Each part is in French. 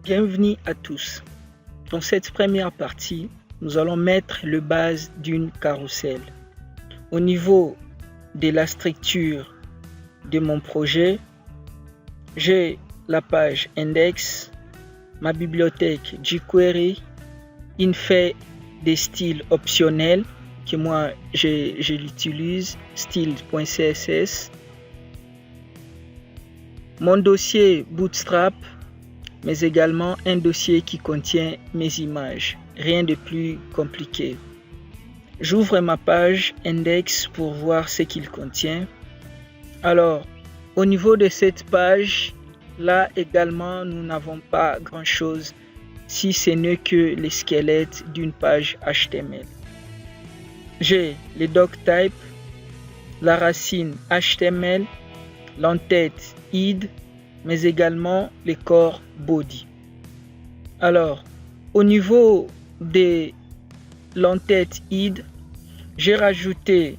Bienvenue à tous. Dans cette première partie, nous allons mettre le base d'une carrousel. Au niveau de la structure de mon projet, j'ai la page index, ma bibliothèque jQuery, une feuille des styles optionnels que moi je l'utilise, style.css, mon dossier Bootstrap, mais également un dossier qui contient mes images. Rien de plus compliqué. J'ouvre ma page index pour voir ce qu'il contient. Alors, au niveau de cette page, là également, nous n'avons pas grand-chose si ce n'est que le squelette d'une page HTML. J'ai le doctype, la racine HTML, l'entête id, mais également le corps body. Alors, au niveau de l'entête id, j'ai rajouté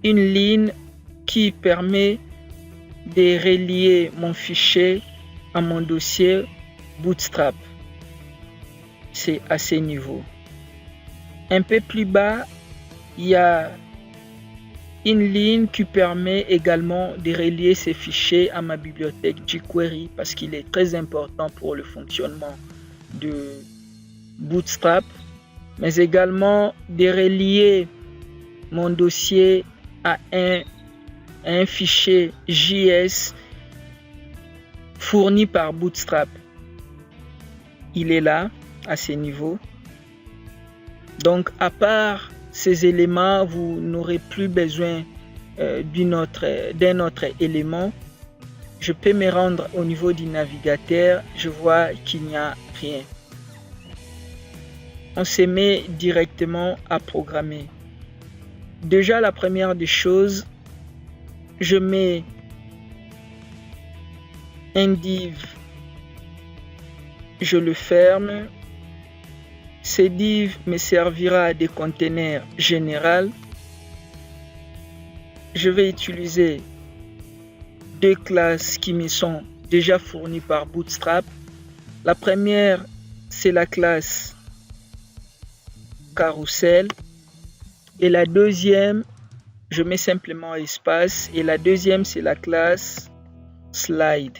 une ligne qui permet de relier mon fichier à mon dossier Bootstrap. C'est à ce niveau. Un peu plus bas, il y a une ligne qui permet également de relier ces fichiers à ma bibliothèque jQuery parce qu'il est très important pour le fonctionnement de Bootstrap, mais également de relier mon dossier à un fichier JS fourni par Bootstrap. Il est là, à ce niveau. Donc, à part ces éléments, vous n'aurez plus besoin d'un autre élément. Je peux me rendre au niveau du navigateur, je vois qu'il n'y a rien. On se met directement à programmer. Déjà, la première des choses, je mets un div, je le ferme. Ce div me servira à des containers généraux. Je vais utiliser deux classes qui me sont déjà fournies par Bootstrap. La première, c'est la classe carousel. Et la deuxième, je mets simplement espace. Et la deuxième, c'est la classe slide.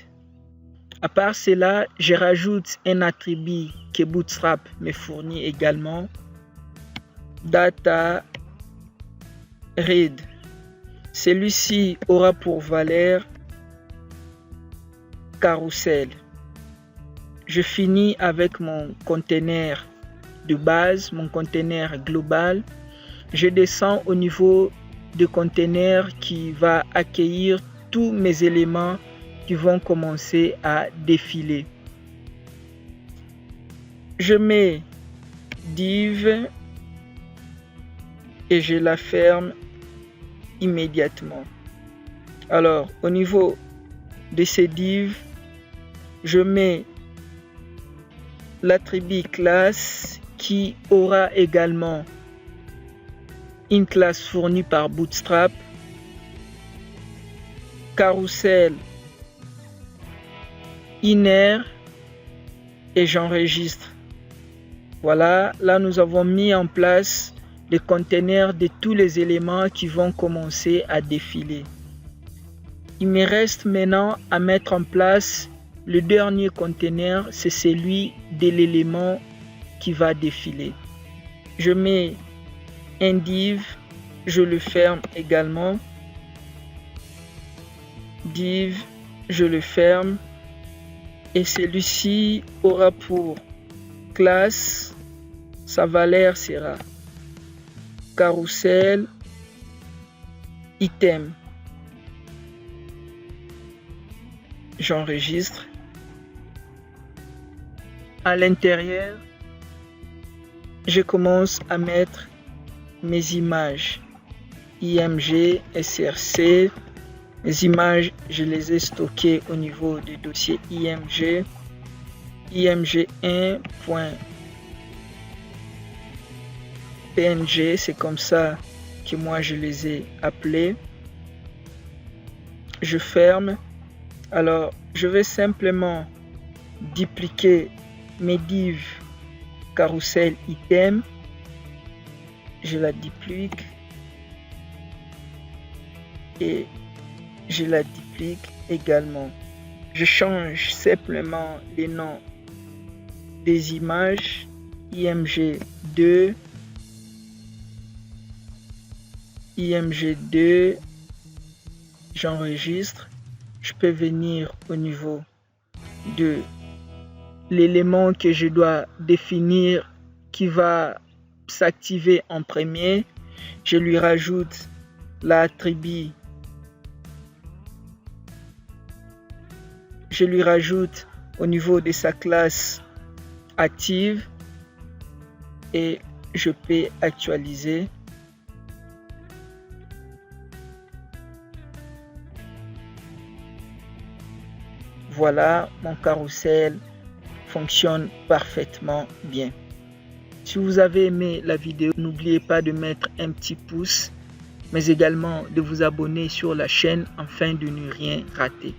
À part cela, je rajoute un attribut que Bootstrap me fournit également. Data read. Celui-ci aura pour valeur carousel. Je finis avec mon conteneur de base, mon conteneur global. Je descends au niveau du conteneur qui va accueillir tous mes éléments qui vont commencer à défiler. Je mets div et je la ferme immédiatement. Alors, au niveau de ces divs, je mets l'attribut classe qui aura également une classe fournie par Bootstrap, carousel inner, et j'enregistre. Voilà, là nous avons mis en place le conteneur de tous les éléments qui vont commencer à défiler. Il me reste maintenant à mettre en place le dernier conteneur, c'est celui de l'élément qui va défiler. Je mets un div, je le ferme également. Div, je le ferme. Et celui-ci aura pour classe, sa valeur sera carousel item. J'enregistre. À l'intérieur, je commence à mettre mes images IMG, SRC. Les images, je les ai stockées au niveau du dossier IMG. IMG1.png, c'est comme ça que moi je les ai appelés. Je ferme. Alors, je vais simplement dupliquer mes divs carousel item. Je la duplique et je la duplique également. Je change simplement les noms des images. IMG2, IMG2, j'enregistre. Je peux venir au niveau de l'élément que je dois définir qui va s'activer en premier. Je lui rajoute l'attribut. Je lui rajoute au niveau de sa classe active et je peux actualiser. Voilà, mon carrousel fonctionne parfaitement bien. Si vous avez aimé la vidéo, n'oubliez pas de mettre un petit pouce, mais également de vous abonner sur la chaîne afin de ne rien rater.